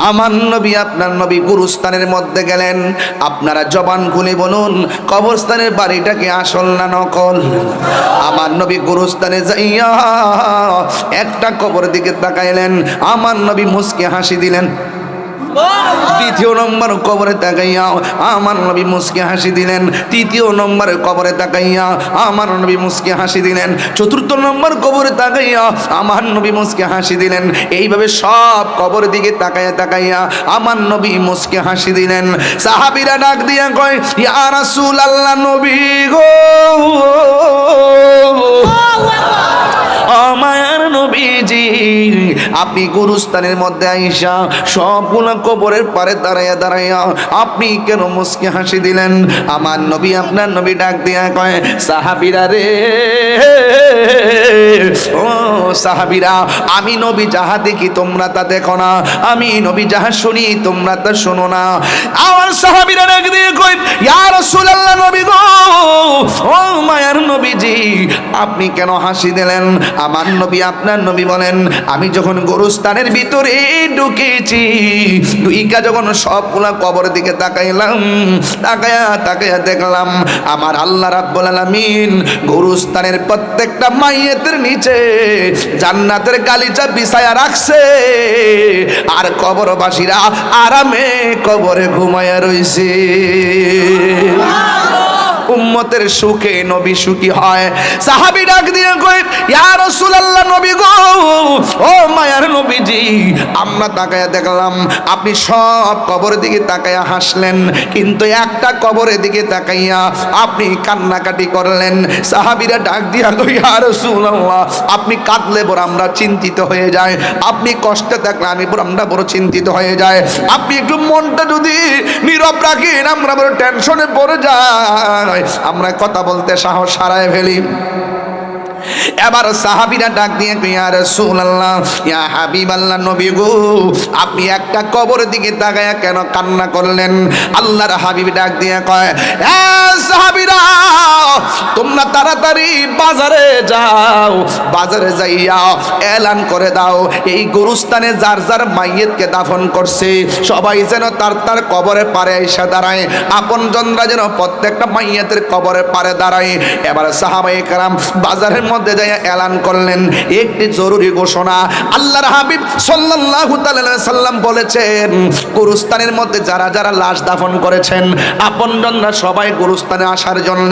আমার নবী আপনার নবী গুরুস্থানের মধ্যে গেলেন। আপনারা জবান খুলে বলুন, কবরস্থানের বাড়িটা কি আসল না নকল? আমার নবী গুরুস্থানে যাইয়া একটা কবর দিকে তাকাইলেন, আমার নবী মুস্কি হাসি দিলেন। দ্বিতীয় নম্বর কবরে তাকাইয়া আমার নবী মুস্কি হাসি দিলেন। তৃতীয় নম্বর কবরে তাকাইয়া আমার নবী মুস্কি হাসি দিলেন। চতুর্থ নম্বর কবরে তাকাইয়া আমার নবী মুস্কি হাসি দিলেন। এইভাবে সব কবর দিকে তাকাইয়া তাকাইয়া আমার নবী মুস্কি হাসি দিলেন। সাহাবীরা ডাক দিয়া কয়, ইয়া রাসূলুল্লাহ, নবী গো, আমার নবীজি, আপনি গুরুস্থানের মধ্যে আইসা সবগুলো কবরের পারে দাঁড়াইয়া দাঁড়াইয়া আপনি কেন মুস্কি হাসি দিলেন? আমার নবী আপনার নবী ডাক দিয়া কয়, সাহাবীরা রে, ও সাহাবীরা, আমি নবী যাহা দেখি তোমরা তা দেখো না, আমি নবী যাহা শুনি তোমরা তা শোনো না। আমার সাহাবীরা ডাক দিয়ে কয়, ইয়া রাসূলুল্লাহ, নবী গো, ও মায়ার নবীজি, আপনি কেন হাসি দিলেন? আমার নবী আপনার নবী বলেন, আমি যখন গোরস্থানের ভিতরে ঢুকেছি, ঢুইকা যখন সবগুলা কবর দিকে তাকাইলাম, তাকায়া তাকায়া দেখলাম আমার আল্লাহ রাব্বুল আলামিন গোরস্থানের প্রত্যেকটা মাইয়েতের নিচে জান্নাতের গালিচা বিছায়া রাখছে, আর কবরবাসীরা আরামে কবরে ঘুমায়া রইছে। উম্মতের সুখে নবী সুখী হয়। সাহাবী ডাক দিয়ে কয়, ইয়া রাসূলুল্লাহ, নবী গো, ও মায়ার নবীজি, আমরা তাকায়া দেখলাম আপনি সব কবরের দিকে তাকায়া হাসলেন, কিন্তু একটা কবরের দিকে তাকাইয়া আপনি কান্নাকাটি করলেন। সাহাবীরা ডাক দিয়া কয়, ইয়া রাসূলুল্লাহ, আপনি কাঁদলে বড় আমরা চিন্তিত হয়ে যায়, আপনি কষ্টে থাকলে আমরা বড় চিন্তিত হয়ে যায়, আপনি একটু মনটা যদি নীরব রাখেন আমরা বড় টেনশনে পড়ে যাই, আমরা কথা বলতে সাহস হারায় ফেলি। এবার সাহাবীরা ডাক দিয়ে কয়, ইয়া রাসূলুল্লাহ, ইয়া হাবিবাল্লাহ, নবী গো, আপনি একটা কবরের দিকে তাকায়া কেন কান্না করলেন? আল্লাহর হাবিব ডাক দিয়ে কয়, এ সাহাবীরা, তোমরা তাড়াতাড়ি বাজারে যাও, বাজারে যাইয়া এলান করে দাও, এই গোরস্থানে যার যার মাইয়েতকে দাফন করছে সবাই যেন তার তার কবরের পারে এসে দাঁড়ায়, আপনজনরা যেন প্রত্যেকটা মাইয়েতের কবরের পারে দাঁড়ায়। এবার সাহাবায়ে কেরাম বাজারের মধ্যে যাইয়া এলান করলেন একটি জরুরি ঘোষণা। আল্লাহর হাবিব সাল্লাল্লাহু তাআলা আলাইহি সাল্লাম বলেছেন, গোরস্থানের মধ্যে যারা যারা লাশ দাফন করেছেন আপনজনরা সবাই গোরস্থানে আসার জন্য।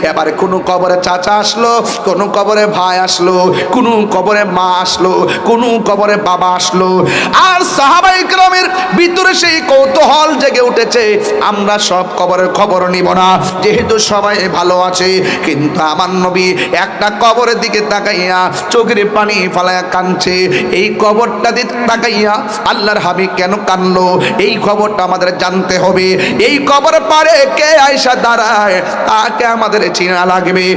এবার কোনো কবরে চাচা আসলো, কোনো কবরে ভাই আসলো, কোনো কবরে মা আসলো, কোনো কবরে বাবা আসলো, আর সাহাবায়ে কেরামের ভিতরে সেই কৌতূহল জেগে উঠেছে, আমরা সব কবরের খবর নিব না, যেহেতু সবাই ভালো আছে। কিন্তু আমার নবী একটা কবরের দিকে তাকাইয়া চোখের পানি ফালায়া কাঁদছে। এই কবরটা দিকে তাকাইয়া আল্লাহর হাবিব কেন কাঁদলো, এই খবরটা আমাদের জানতে হবে। এই কবর পারে কে আয়েশা দাঁড়ায় তাকে আমাদের চেনা লাগবে।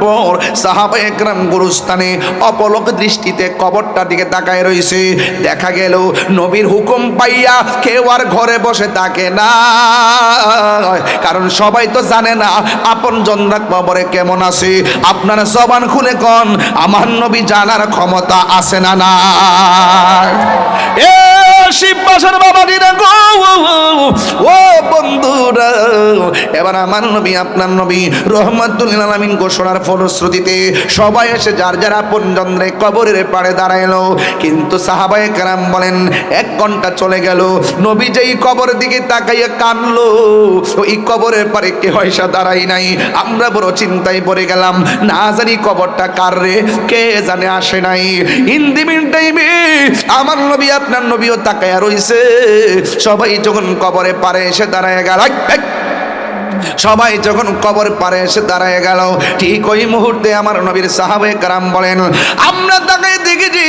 পর সাহাবায়ে কেরাম গোরস্থানে অপলক দৃষ্টিতে কবরটার দিকে তাকায় রইছে। দেখা গেল নবীর হুকুম পাইয়া কেউ আর ঘরে বসে থাকে না, কারণ সবাই তো জানে না আপনজনরা কবরে কেমন আছে। আপনারা জবান খুলে কোন, আমার নবী জানার ক্ষমতা আছে না না? এ শিববাসার বাবাজিরা গো, ও বন্ধুরা, এবার আমার নবী আপনার নবী রহমাতুল লিল আলামিন ঘোষণার ফলশ্রুতিতে সবাই এসে যার যার আপনজনরে কবরের পাড়ে দাঁড়াইলো। কিন্তু সাহাবায়ে কেরাম বলেন 1 ঘন্টা চলে গেল, নবী যেই কবরের দিকে তাকাইয়া কানলো, ওই কবরের পাড়ে কে হয়সা দাঁড়াই নাই। আমরা বড় চিন্তায় পড়ে গেলাম, না জানি কবরটা কার রে, কে জানে আসে নাই। ইন দি মিন টাইমে আমার নবী আপনার নবীও তাকায়া রইছে। সবাই যখন কবরে পাড়ে এসে দাঁড়ায় গেল, সবাই যখন কবর পারে এসে দাঁড়ায় গেল, ঠিক ওই মুহূর্তে আমার নবীর সাহাবায়ে কেরাম বলেন, আমরা তাকাই দেখেছি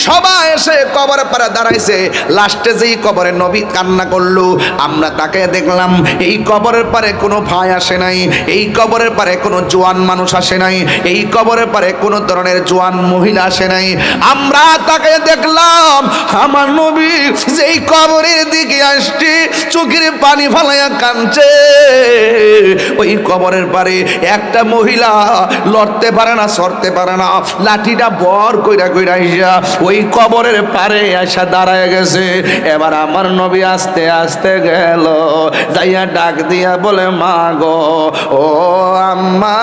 সবাই এসে কবর পারে দাঁড়াইছে, লাস্টে যেই কবরে নবী কান্না করলো, আমরা তাকে দেখলাম এই কবরের পারে কোনো ভাই আসে নাই, এই কবরের পারে কোনো জোয়ান মানুষ আসে নাই, এই কবরের পারে কোনো ধরনের জোয়ান মহিলা আসে নাই। আমরা তাকে দেখলাম আমার নবী যেই কবরের দিকে আসছে চোখের পানি ফালাইয়া কাঁদছে, ওই কবরের পারে একটা মহিলা লড়তে পারে না, সরতে পারে না, লাঠিটা বর কইরা কইরা আইসা ওই কবরের পারে আসা দাঁড়ায় গেছে। এবার আমার নবী আস্তে আস্তে গেল, যাইয়া ডাক দিয়া বলে, মা গো, ও আম্মা,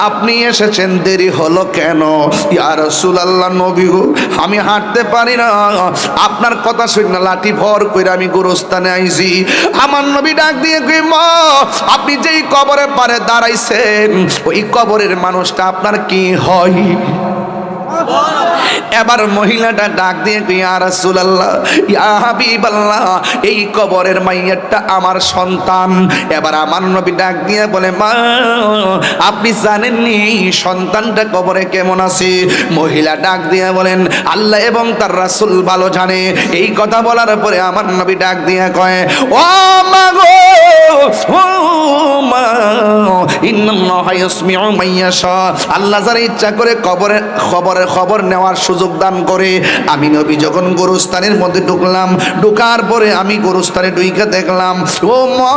আপনি এসেছেন, দেরি হলো কেন? ইয়া রাসূলুল্লাহ, নবী গো, আমি হাঁটতে পারি না, আপনার কথা শুনে লাঠি ভর কইরা আমি গোরস্থানে আইছি। আমার নবী ডাক দিয়ে কই, মা, আপনি যেই কবরের পারে দাঁড়াইছেন ওই কবরের মানুষটা আপনার কি হয়? এবার মহিলাটা ডাক দিয়ে কই, ইয়া রাসূলুল্লাহ, ইয়া হাবিবাল্লাহ, এই কবরের মাইয়াটা আমার সন্তান। এবার আমার নবী ডাক দিয়ে বলে, মা, আপনি জানেননি সন্তানটা কবরে কেমন আছে? মহিলা ডাক দিয়ে বলেন, আল্লাহ এবং তার রাসূল ভালো জানে। এই কথা বলার পরে আমার নবী ডাক দিয়ে কয়, ও মা গো, ও মা, ইন্নাল্লাহা ইয়াসমিউ মান ইয়াশা, আল্লাহ যারা ইচ্ছা করে কবরের খবর নেওয়ার সুযোগ দান করে। আমি নবী যখন গোরস্থানের মধ্যে ঢুকলাম, ঢুকার পরে আমি গোরস্থানে ঢুইকে দেখলাম, ও মা,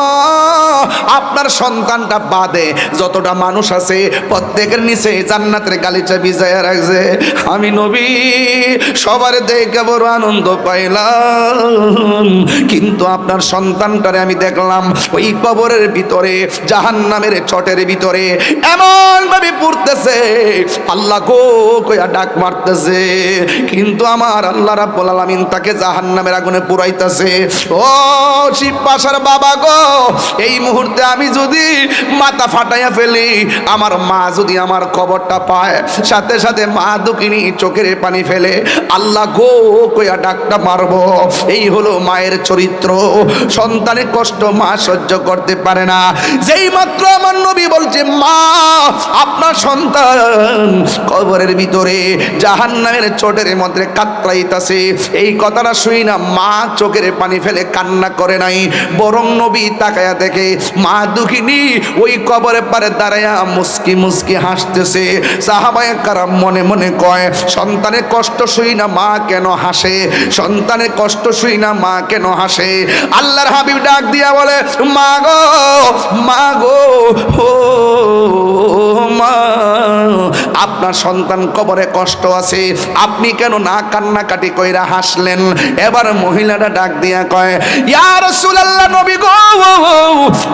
আপনার সন্তানটা বাদে যতটা মানুষ আছে প্রত্যেকের নিচে জান্নাতের গালিচা বিজায়া রাখছে। আমি নবী সবার দেখে বড় আনন্দ পাইলাম, কিন্তু আপনার সন্তানটারে আমি দেখলাম ওই কবরের ভিতরে, জাহান্নামের চটের ভিতরে এমন ভাবে পড়তেছে, আল্লাহ গো কইয়া ডাক মারতেছে, কিন্তু আমার আল্লাহ রাব্বুল আলামিন তাকে জাহান্নামের আগুনে পুরাইতেছে। ও শিবপাশার বাবা গো, এই মুহূর্তে আমি যদি মাথা ফাটাইয়া ফেলি, আমার মা যদি আমার খবরটা পায়, সাথে সাথে মা দুঃখিনী চোখের পানি ফেলে আল্লাহ গো কইয়া ডাকটা মারবো। এই হলো মায়ের চরিত্র। সন্তানের কষ্ট মা সহ্য করতে পারে না। যেই মাত্র আমার নবী বলছে, মা, আপনার সন্তান কবরের ভিতরে জাহান্নামের চটের মধ্যে কাতরাইতাছে, এই কথাটা শুই না মা চোখের পানি ফেলে কান্না করে নাই, বরং নবী তাকায়া দেখে মা দুঃখিনী ওই কবরের পারে দাঁড়ায়া মুস্কি মুস্কি হাসতেছে। সাহাবায়ে কারাম মনে মনে কয়, সন্তানের কষ্ট শুই না মা কেন হাসে? সন্তানের কষ্ট শুই না মা কেন হাসে? আল্লাহর হাবিব ডাক দিয়া বলে, মা গো, মা গো, ও মা, আপনার সন্তান কবরে কষ্ট আছে, আপনি কেন না কান্নাকাটি কইরা হাসলেন? এবার মহিলাটা ডাক দিয়া কয়, ইয়া রাসূলুল্লাহ, নবী গো,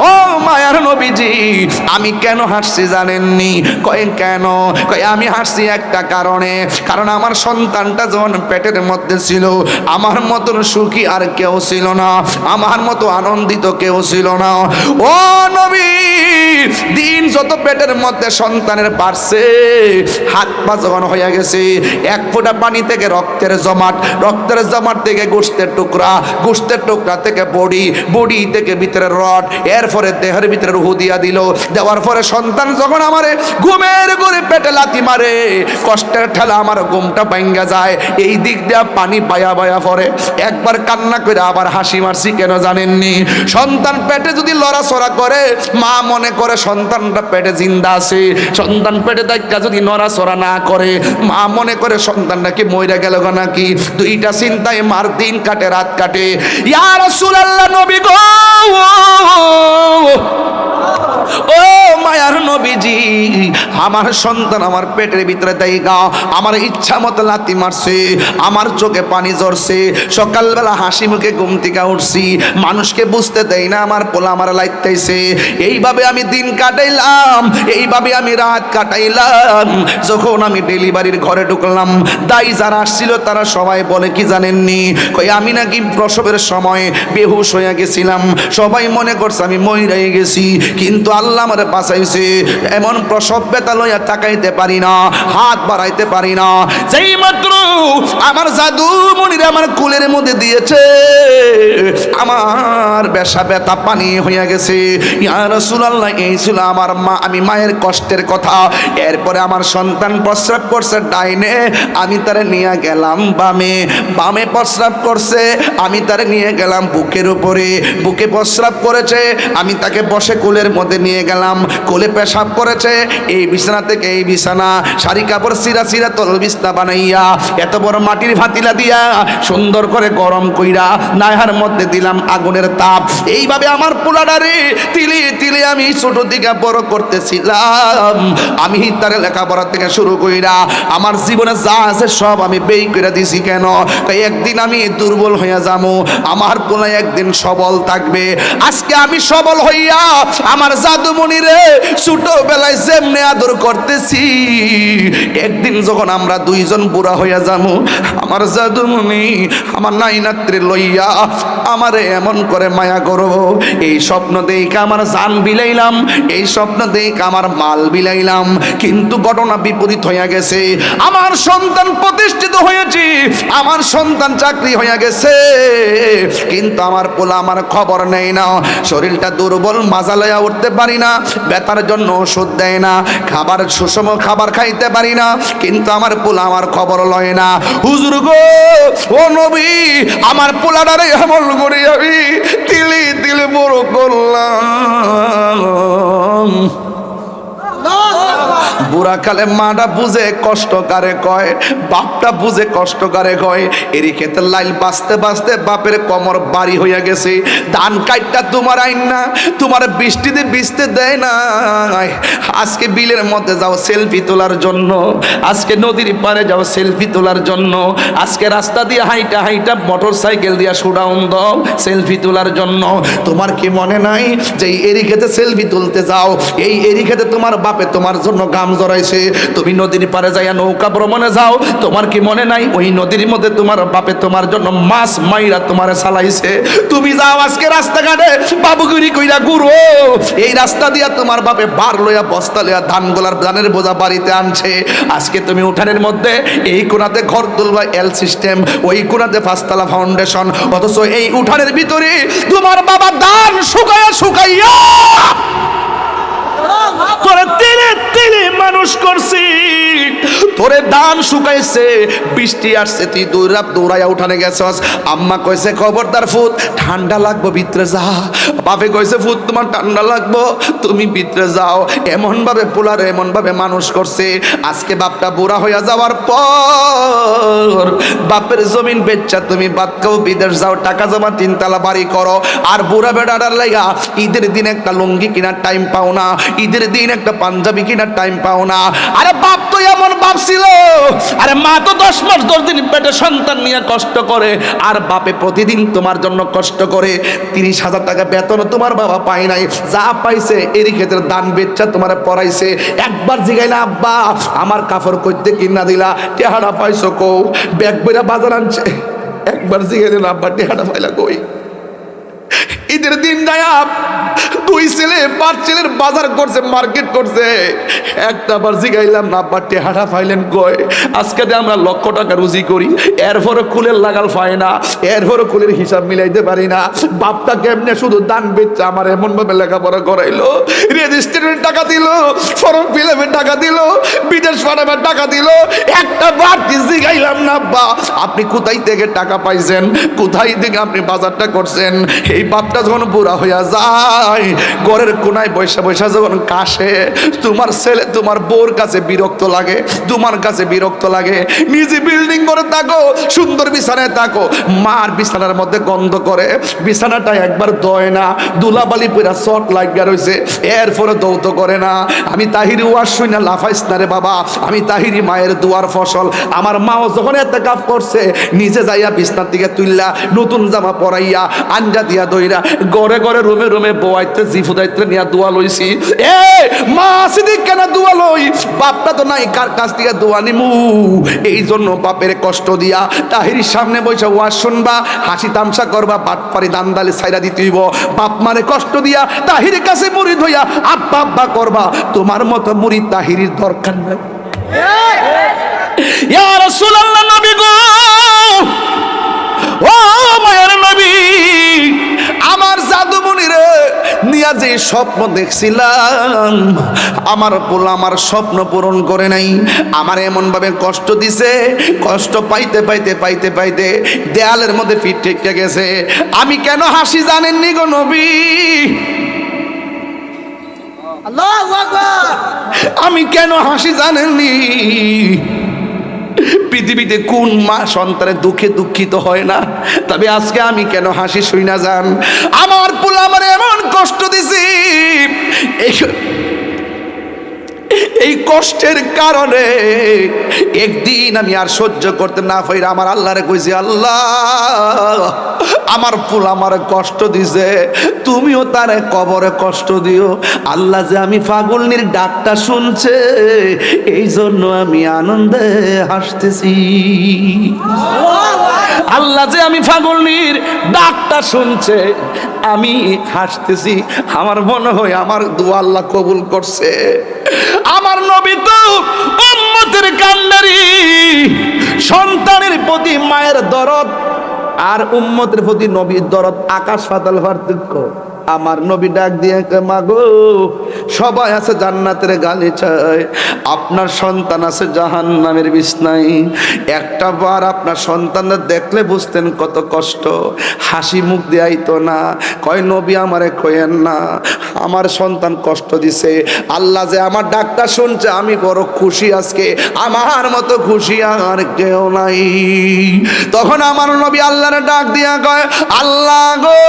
ও মায়ার নবীজি, আমি কেন হাসছি জানেননি? কয় কেন? কয় আমি হাসছি একটা কারণে, কারণ আমার সন্তানটা যখন পেটের মধ্যে ছিল আমার মতন সুখী আর কেউ ছিল না, আমার মতো আনন্দিত কেউ ছিল না। ও নবী, দিন যত পেটের মধ্যে সন্তানের বাড়ছে, হাত পা যখন হয়ে গেছে, এক ফোঁটা পানি থেকে রক্তের জমাট, রক্তের জমাট থেকে গোশতের টুকরা, গোশতের টুকরা থেকে বডি, বডি থেকে ভিতরে রড, এরপরে দেহের ভিতরে রুহু দিয়া দিল। দেওয়ার পরে সন্তান যখন আমারে ঘুমের ঘরে পেটে লাথি মারে, কষ্টের ঠেলা আমার ঘুমটা ভাঙ্গা যায়, এই দিক দিয়া পানি বায়া বায়া পড়ে। একবার কান্না করে আবার হাসি মারছি কেন জানেননি? সন্তান পেটে যদি লড়াচড়া করে, মা মনে করে সন্তানটা পেটে জিন্দা আছে, সন্তান পেটে দেখা যদি নড়াচড়া না করে, মা মনে করে সন্তানটা কি মইরা গেল নাকি। দুইটা চিন্তায় মার দিন কাটে রাত কাটে। ইয়া রাসূলুল্লাহ, নবী গো, ও মায়ার নবীজি, আমার সন্তান আমার পেটের ভিতরে দেইগা আমার ইচ্ছা মতো লাথি মারছে, আমার চোখে পানি ঝরছে, সকালবেলা হাসি মুখে ঘুম থেকে উঠছি, মানুষকে বুঝতে দেই না আমার পোলা আমার লাইতেছে। এইভাবে আমি দিন কাটাইলাম, এইভাবে আমি রাত কাটাইলাম। যখন আমি ডেলিভারির ঘরে ঢুকলাম, দাই যারা আসছিল তারা সবাই বলে কি জানেননি? কই আমি নাকি প্রসবের সময় বেহুশ হয়ে গেছিলাম, সবাই মনে করছে আমি মইরাই গেছি, কিন্তু আল্লাহ আমার বাঁচাইছে। এমন প্রসব ব্যথা লইয়া তাকাইতে পারি না, হাত বাড়াইতে পারি না। যেই মাত্র আমার জাদু মনিরা আমার কুলের মধ্যে দিয়েছে, আমার বেশা ব্যথা পানি হইয়া গেছে। ইয়া রাসূলুল্লাহ, এই ছিল আমার মা, আমি মায়ের কষ্টের কথা। এরপরে আমার সন্তান প্রস্রাব করছে ডাইনে, আমি তারে নিয়ে গেলাম বামে, বামে প্রস্রাব করছে, আমি তারে নিয়ে গেলাম বুকের উপরে, বুকে প্রস্রাব করেছে, আমি তাকে বসে কোলের মধ্যে নিয়ে গেলাম, কোলে পেশাব করেছে, এই বিছানা থেকে এই বিছানা, শাড়ি কাপড় সিরা সিরা তল বিছনা বানাইয়া এত বড় মাটির ভাতিলা দিয়া সুন্দর করে গরম কইরা নাইহার মধ্যে দিলাম আগুনের তাপ। এইভাবে আমার পোলাডারে তিলে তিলে আমি ছোট থেকে বড় করতেছিলাম। আমি তার লেখাপড়া থেকে শুরু কইরা আমার জীবনে যা আছে সব আমি ব্যয় করে দিছি। কেন? একদিন আমি দুর্বল হইয়া যাবো, আমার পোলা একদিন সবল থাকবে। আজকে আমি সবল হইয়া আমার জাদুমণিরে ছোটবেলায় যেমনে আদর করতেছি, একদিন যখন আমরা দুইজন বুড়া হইয়া যাবো, আমার জাদুমণি আমার নাইনাত্রে লইয়া আমারে এমন করে মায়া করব। এই স্বপ্ন দেখে আমার জান বিলাইলাম, এই স্বপ্ন দেখে আমার মাল বিলাইলাম, কিন্তু ঘটনা বিপরীত হইয়া গেছে। আমার সন্তান প্রতিষ্ঠিত হয়েছে, আমার সন্তান চাকরি হইয়া গেছে, কিন্তু আমার পোলা আমার খবর নেই না। শরীরটা দুর্বল, মাজা লইয়া উঠতে পারি না, ব্যথার জন্য ওষুধ দেয় না, খাবার সুষম খাবার খাইতে পারি না, কিন্তু আমার পোলা আমার খবর লয় না। হুজুর গো, ও নবী, আমার পোলাটারে এমন করে আমি তিলে তিলে বড় করলাম। বুড়া কালে মাটা বুঝে কষ্ট কারে কয়, বাপটা বুঝে কষ্ট কারে কয়। এরই ক্ষেত্রে লাইল বাঁচতে বাঁচতে বাপের কমর বাড়ি হইয়া গেছে। ধান কাটটা তোমার আইন না, তোমার বৃষ্টিতে ভিজতে দেয় না। আজকে বিলের মধ্যে যাও সেলফি তোলার জন্য, আজকে নদীর পাড়ে যাও সেলফি তোলার জন্য, আজকে রাস্তা দিয়ে হাইটা হাইটা মোটর সাইকেল দিয়া সুডাউন দাও সেলফি তোলার জন্য। তোমার কি মনে নাই যে এরই ক্ষেত্রে সেলফি তুলতে যাও, এই এরই ক্ষেত্রে তোমার বাপে তোমার জন্য গাম জড়াইছে। তুমি নদীর পাড়ে যাইয়া নৌকা ভ্রমণে যাও, তোমার কি মনে নাই ওই নদীর মধ্যে তোমার বাপে তোমার জন্য মাছ মাইরা তোমারে চালাইছে। তুমি যাও আজকে রাস্তাঘাটে বাবুগিরি কইরা ঘুরো, এই রাস্তা দিয়া তোমার বাপে বার লইয়া বস্তা লইয়া ধানের বোঝা বাড়িতে আনছে। আজকে তুমি উঠানের মধ্যে এই কোনাতে ঘর তুলবা এল সিস্টেম, ওই কোনাতে পাঁচতলা ফাউন্ডেশন, অথচ এই উঠানের ভিতরে তোমার বাবা ধান শুকাইয়া শুকাইয়া তোরে তিলে তিলে মানুষ করছি, তোরে ধান শুকাইছে, বৃষ্টি আসছে, তুই দৌড়াইয়া উঠানে গেছস। আম্মা কইছে খবরদার ফুত, ঠান্ডা লাগবো ভিতরে যা। বাপে কইছে ফুত তোমার ঠান্ডা লাগবো, তুমি ভিতরে যাও। এমন ভাবে পোলারে এমন ভাবে মানুষ করছে। আজকে বাপটা বুড়া হইয়া যাওয়ার পর বাপের জমিন বেচা তুমি বাদ খাও, বিদেশ যাও, টাকা জমা, তিনতলা বাড়ি করো, আর বুড়া বেড়াটার লাগা ঈদের দিন একটা লুঙ্গি কেনার টাইম পাও না, ঈদের দিন একটা পাঞ্জাবি কেনার টাইম পাও না। আরে বাপ তো এমন বাপ ছিল, আরে মা তো 10 মাস 10 দিন পেটে সন্তান নিয়ে কষ্ট করে, আর বাপে প্রতিদিন তোমার জন্য কষ্ট করে। 30,000 টাকা বেতন তোমার বাবা পায় নাই, যা পাইছে এরই ক্ষেত্রে দান বেচা তোমার পড়াইছে। একবার জিগাইলা আব্বা আমার কাপড় কইতে কিনা দিলা, টেহারা পাইছো কো? ব্যাগ বইরা বাজার আনছে, একবার জিগাইলেন আব্বা টেহারা পাইলা কই? ঈদের দিন যায়া 2 ছেলে 5 ছেলের বাজার করছে, মার্কেট করছে, একটা বার জিগাইলাম না আব্বা টেহারা পাইলেন কয়? আজকে আমরা 1 লক্ষ টাকা রুজি করি, এরপরও কুলের লাগাল পায় না, এরপরও কুলের হিসাব মিলাইতে পারি না। বাপটা কেমনে শুধু দান বেচছে আমার এমন ভাবে লেখাপড়া করাইলো, রেজিস্ট্রেশনের টাকা দিল, ফর্ম ফিলাপের টাকা দিল, বিদেশ পাঠাবার টাকা দিল, একটা বার জিগাইলাম না আব্বা আপনি কোথায় থেকে টাকা পাইছেন, কোথায় থেকে আপনি বাজারটা করছেন? এই বাপটা যখন বুড়া হইয়া যায়, ঘরের কোনায় বৈশা বৈশা যখন কাশে, তোমার ছেলে তোমার বউর কাছে বিরক্ত লাগে, তোমার কাছে বিরক্ত লাগে। নিজে বিল্ডিং করে থাকো, সুন্দর বিছানায় থাকো, মার বিছানার মধ্যে গন্ধ করে, বিছানাটা একবার ধোয় না, দুলাবালি পুরা শর্ট লাগিয়া রয়েছে, এরপরে দৌত করে না। আমি তাহিরি ওয়াজ শুই না লাফাইস না রে বাবা, আমি তাহিরি মায়ের দুয়ার ফসল। আমার মাও যখন এতে কাজ করছে, নিজে যাইয়া বিছনার দিকে তুললা, নতুন জামা পরাইয়া, আঞ্জা দিয়া দইরা, ঘরে ঘরে রুমে রুমে বউয়াইতে জিফুদাইতে নিয়া দোয়া লইছি। এ মা সিদিক কেন দোয়া লই? বাপটা তো নাই, কার কাছ থেকে দোয়া নিমু? এই জন্য বাপের কষ্ট দিয়া তাহিরির সামনে বসে ওয়াজ শুনবা, হাসি তামসা করবা, বাটপারি দান্দালে ছাইরা দিতে হইব। বাপ মানে কষ্ট দিয়া তাহিরের কাছে মুরিদ হইয়া আব্বা আব্বা করবা। তোমার মতো মুরিদ তাহিরির দরকার নাই। ইয়া রাসূলুল্লাহ, নবী গো, ও মায়ের নবী, আমার জাদুমণিরে নিয়া যে স্বপ্ন দেখছিলাম, আমার পোলা আমার স্বপ্ন পূরণ করে নাই, আমার এমন ভাবে কষ্ট দিছে, কষ্ট পাইতে পাইতে পাইতে পাইতে দেয়ালের মধ্যে পিঠ ঠেকে গেছে। আমি কেন হাসি জানেননি গো নবী? আল্লাহু আকবার। আমি কেন হাসি জানেননি? পৃথিবীতে কোন মা সন্তানের দুঃখে দুঃখিত হয় না? তবে আজকে আমি কেন হাসি শুই না জান? আমার পোলা আমার এমন কষ্ট দিছি, এই কষ্টের কারণে একদিন আমি আর সহ্য করতে না পারি আমার আল্লাহরে কইছি, আল্লাহ আমার ফুল আমার কষ্ট দিছে, তুমিও তারে কবরে কষ্ট দিও। আল্লাহ যে আমি পাগলনির ডাকটা শুনছে, এই জন্য আমি আনন্দে হাসতেছি। আল্লাহ যে আমি পাগলনির ডাকটা শুনছে, আমি হাসতেছি। আমার মনে হয় আমার দোয়া আল্লাহ কবুল করছে। আমার নবী তো উম্মতের কান্ডারি, সন্তানের প্রতি মায়ের দরদ আর উম্মতের প্রতি নবীর দরদ আকাশ পাতাল পার্থক্য। আমার নবী ডাক দিয়ে মাগো, সবাই আছে জান্নাতের গালিচায়, আপনার সন্তান আছে জাহান্নামের বিছনায়। একটা বার আপনার সন্তানদের দেখলে বুঝতেন কত কষ্ট, হাসি মুখ দেয়াইতো না। কয় নবী আমারে কয়েন না, আমার সন্তান কষ্ট দিছে, আল্লাহ যে আমার ডাকটা শুনছে, আমি বড় খুশি আজকে, আমার মতো খুশি আর কেউ নাই। তখন আমার নবী আল্লাহর ডাক দিয়া কয়, আল্লাহ গো